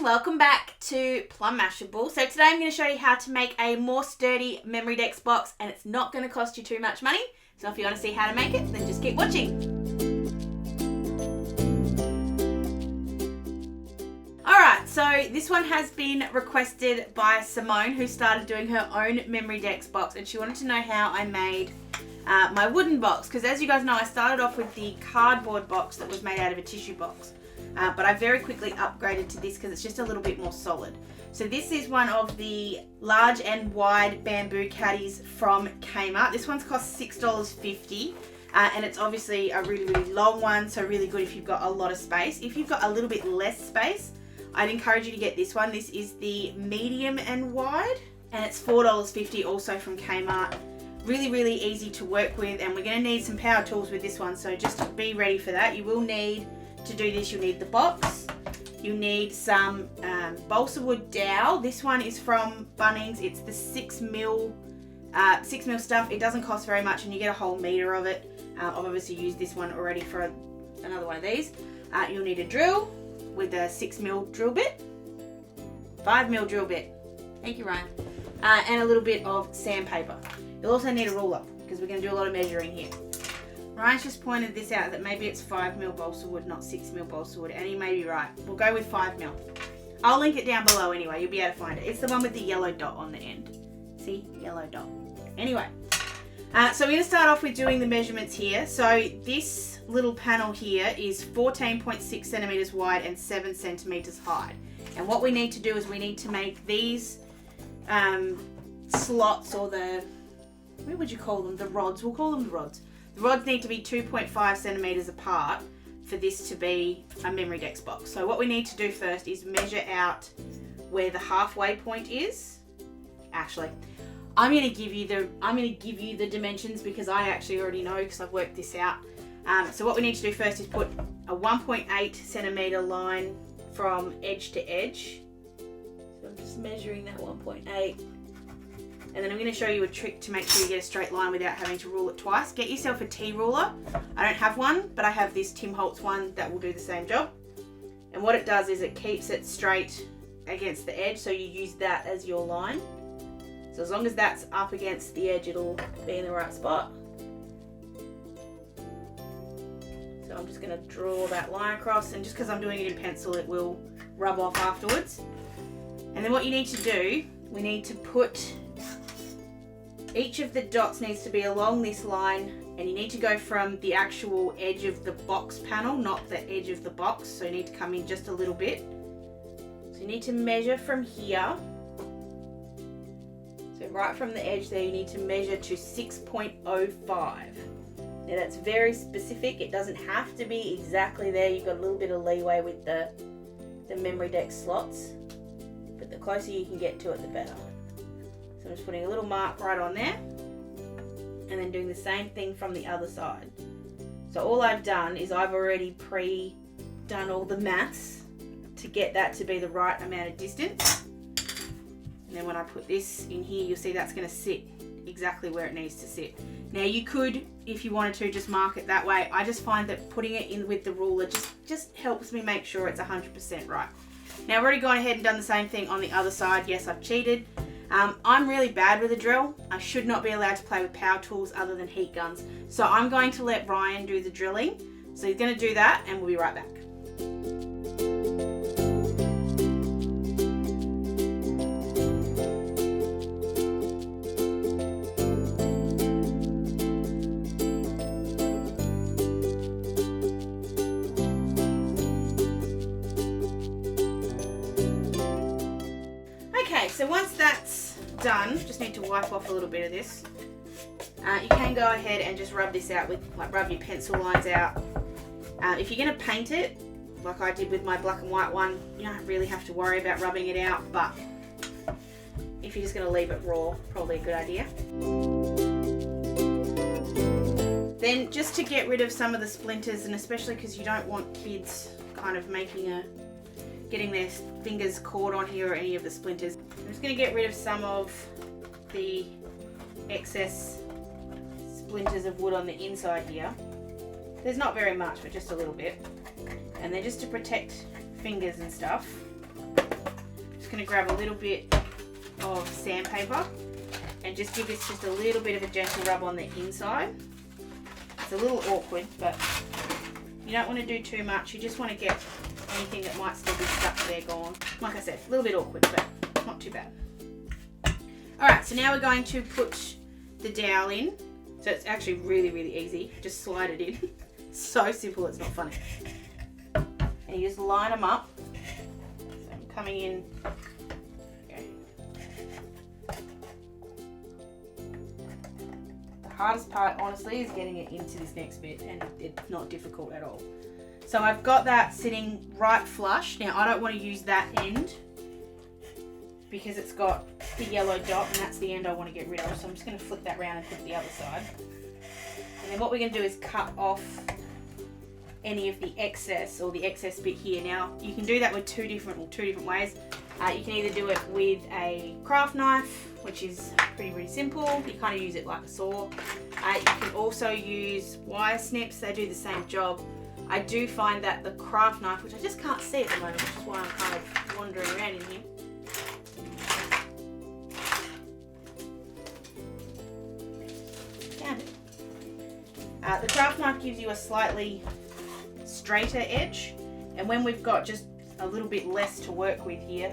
welcome back to Plum Mashable. So today I'm going to show you how to make a more sturdy Memorydex box, and it's not going to cost you too much money. So if you want to see how to make it, then just keep watching. Alright, so this one has been requested by Simone, who started doing her own Memorydex box, and she wanted to know how I made my wooden box, because as you guys know, I started off with the cardboard box that was made out of a tissue box. But I very quickly upgraded to this because it's just a little bit more solid. So this is one of the large and wide bamboo caddies from Kmart. This one's cost $6.50 and it's obviously a really, really long one, so really good if you've got a lot of space. If you've got a little bit less space, I'd encourage you to get this one. This is the medium and wide, and it's $4.50 also from Kmart. Really, really easy to work with, and we're going to need some power tools with this one, so just be ready for that. You will need, to do this, you'll need the box, you need some balsa wood dowel. This one is from Bunnings. It's the 6mm stuff. It doesn't cost very much and you get a whole metre of it. I've obviously used this one already for another one of these. You'll need a drill with a 6mm drill bit, 5mm drill bit, thank you Ryan, and a little bit of sandpaper. You'll also need a ruler because we're going to do a lot of measuring here. Ryan's just pointed this out, that maybe it's 5mm balsa wood, not 6mm balsa wood, and he may be right. We'll go with 5mm. I'll link it down below anyway, you'll be able to find it. It's the one with the yellow dot on the end. See? Yellow dot. Anyway, so we're going to start off with doing the measurements here. So this little panel here is 14.6 centimetres wide and 7 centimetres high. And what we need to do is we need to make these slots, or the, what would you call them? The rods. We'll call them the rods. The rods need to be 2.5 centimetres apart for this to be a Memorydex box. So what we need to do first is measure out where the halfway point is. Actually, I'm going to give you the dimensions because I actually already know, because I've worked this out. So what we need to do first is put a 1.8 centimetre line from edge to edge. So I'm just measuring that 1.8. And then I'm going to show you a trick to make sure you get a straight line without having to rule it twice. Get yourself a T-ruler. I don't have one, but I have this Tim Holtz one that will do the same job. And what it does is it keeps it straight against the edge, so you use that as your line. So as long as that's up against the edge, it'll be in the right spot. So I'm just going to draw that line across, and just because I'm doing it in pencil, it will rub off afterwards. And then what you need to do, we need to put, each of the dots needs to be along this line, and you need to go from the actual edge of the box panel, not the edge of the box. So you need to come in just a little bit. So you need to measure from here. So right from the edge there, you need to measure to 6.05. Now that's very specific. It doesn't have to be exactly there. You've got a little bit of leeway with the Memorydex slots, but the closer you can get to it, the better. So I'm just putting a little mark right on there, and then doing the same thing from the other side. So all I've done is I've already pre-done all the maths to get that to be the right amount of distance. And then when I put this in here, you'll see that's going to sit exactly where it needs to sit. Now you could, if you wanted to, just mark it that way. I just find that putting it in with the ruler just helps me make sure it's 100% right. Now I've already gone ahead and done the same thing on the other side. Yes, I've cheated. I'm really bad with a drill. I should not be allowed to play with power tools other than heat guns. So I'm going to let Ryan do the drilling. So he's going to do that, and we'll be right back. Okay, so once that's done, just need to wipe off a little bit of this. You can go ahead and just rub this out with, rub your pencil lines out. If you're going to paint it, like I did with my black and white one, you don't really have to worry about rubbing it out, but if you're just going to leave it raw, probably a good idea. Then just to get rid of some of the splinters, and especially because you don't want kids kind of getting their fingers caught on here or any of the splinters. I'm just going to get rid of some of the excess splinters of wood on the inside here. There's not very much, but just a little bit. And then just to protect fingers and stuff, just going to grab a little bit of sandpaper and just give this just a little bit of a gentle rub on the inside. It's a little awkward, but you don't want to do too much. You just want to get anything that might still be stuck there gone. Like I said, a little bit awkward, but not too bad. Alright, so now we're going to put the dowel in. So it's actually really, really easy. Just slide it in. It's so simple, it's not funny. And you just line them up. So I'm coming in. Okay. The hardest part, honestly, is getting it into this next bit, and it's not difficult at all. So I've got that sitting right flush. Now I don't want to use that end because it's got the yellow dot, and that's the end I want to get rid of. So I'm just going to flip that around and put the other side. And then what we're going to do is cut off any of the excess, or the excess bit here. Now you can do that with two different ways. You can either do it with a craft knife, which is pretty simple. You kind of use it like a saw. You can also use wire snips. They do the same job. I do find that the craft knife, which I just can't see at the moment, which is why I'm kind of wandering around in here. Found it. The craft knife gives you a slightly straighter edge, and when we've got just a little bit less to work with here,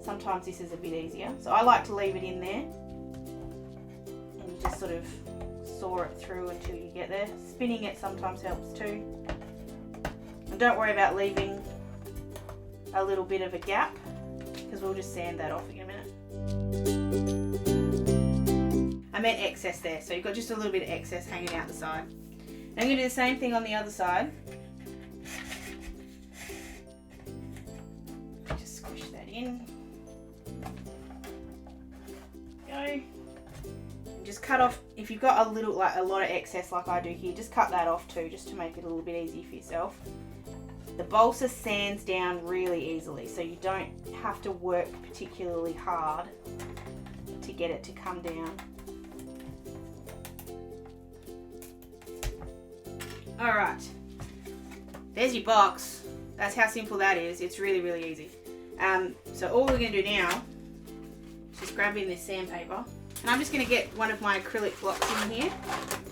sometimes this is a bit easier. So I like to leave it in there and you just sort of saw it through until you get there. Spinning it sometimes helps too. And don't worry about leaving a little bit of a gap, because we'll just sand that off in a minute. I meant excess there, so you've got just a little bit of excess hanging out the side. Now I'm going to do the same thing on the other side. Just squish that in. Go. And just cut off, if you've got a lot of excess like I do here, just cut that off too, just to make it a little bit easier for yourself. The balsa sands down really easily, so you don't have to work particularly hard to get it to come down. Alright, there's your box. That's how simple that is. It's really easy. So all we're going to do now is just grab in this sandpaper, and I'm just going to get one of my acrylic blocks in here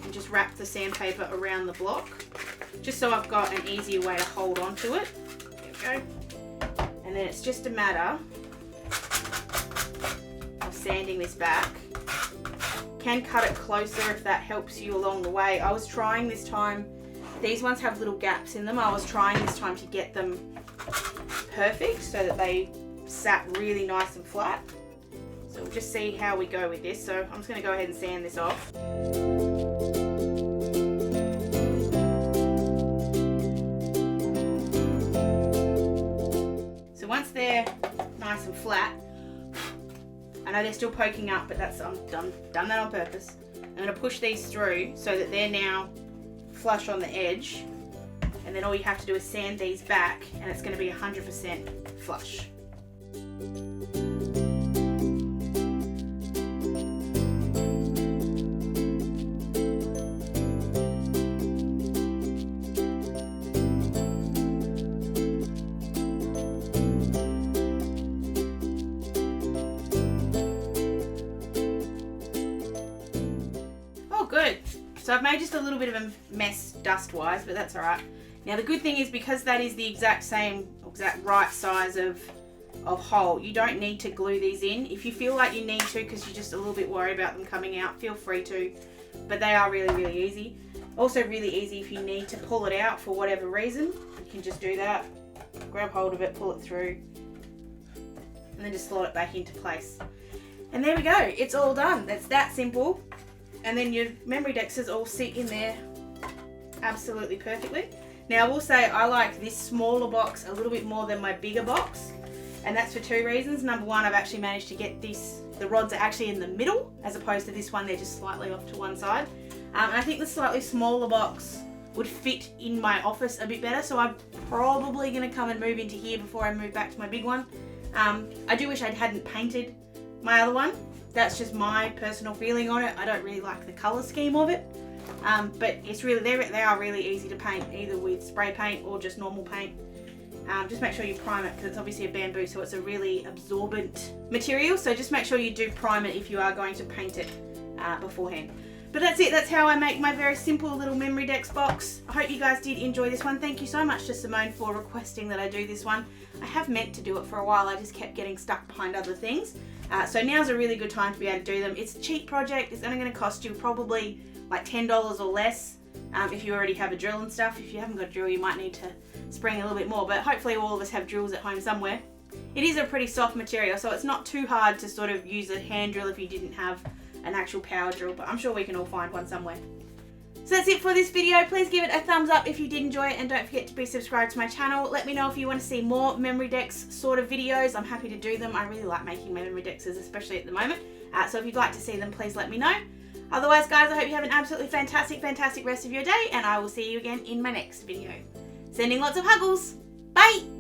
and just wrap the sandpaper around the block, just so I've got an easier way to hold on to it. There we go. And then it's just a matter of sanding this back. Can cut it closer if that helps you along the way. I was trying this time, these ones have little gaps in them. I was trying this time to get them perfect so that they sat really nice and flat. So we'll just see how we go with this. So I'm just going to go ahead and sand this off. So once they're nice and flat, I know they're still poking up, but that's I'm done that on purpose. I'm going to push these through so that they're now flush on the edge, and then all you have to do is sand these back, and it's going to be 100% flush. Good. So I've made just a little bit of a mess dust wise, but that's alright. Now the good thing is, because that is the exact right size of hole, you don't need to glue these in. If you feel like you need to because you're just a little bit worried about them coming out, feel free to, but they are really easy. Also really easy if you need to pull it out for whatever reason, you can just do that, grab hold of it, pull it through, and then just slot it back into place. And there we go, it's all done. That's that simple. And then your memory dexes all sit in there absolutely perfectly. Now I will say I like this smaller box a little bit more than my bigger box, and that's for two reasons. Number one, I've actually managed to get the rods are actually in the middle, as opposed to this one, they're just slightly off to one side. And I think the slightly smaller box would fit in my office a bit better, so I'm probably going to come and move into here before I move back to my big one. I do wish I hadn't painted my other one. That's just my personal feeling on it. I don't really like the colour scheme of it, but it's really they are really easy to paint, either with spray paint or just normal paint. just make sure you prime it because it's obviously a bamboo, so it's a really absorbent material. So just make sure you do prime it if you are going to paint it beforehand. But that's it. That's how I make my very simple little Memorydex box. I hope you guys did enjoy this one. Thank you so much to Simone for requesting that I do this one. I have meant to do it for a while. I just kept getting stuck behind other things. So now's a really good time to be able to do them. It's a cheap project. It's only going to cost you probably like $10 or less if you already have a drill and stuff. If you haven't got a drill, you might need to spring a little bit more. But hopefully all of us have drills at home somewhere. It is a pretty soft material, so it's not too hard to sort of use a hand drill if you didn't have an actual power drill, but I'm sure we can all find one somewhere. So that's it for this video. Please give it a thumbs up if you did enjoy it, and don't forget to be subscribed to my channel. Let me know if you want to see more Memorydex sort of videos. I'm happy to do them. I really like making my Memorydex, especially at the moment. So if you'd like to see them, please let me know. Otherwise, guys, I hope you have an absolutely fantastic rest of your day, and I will see you again in my next video. Sending lots of huggles. Bye!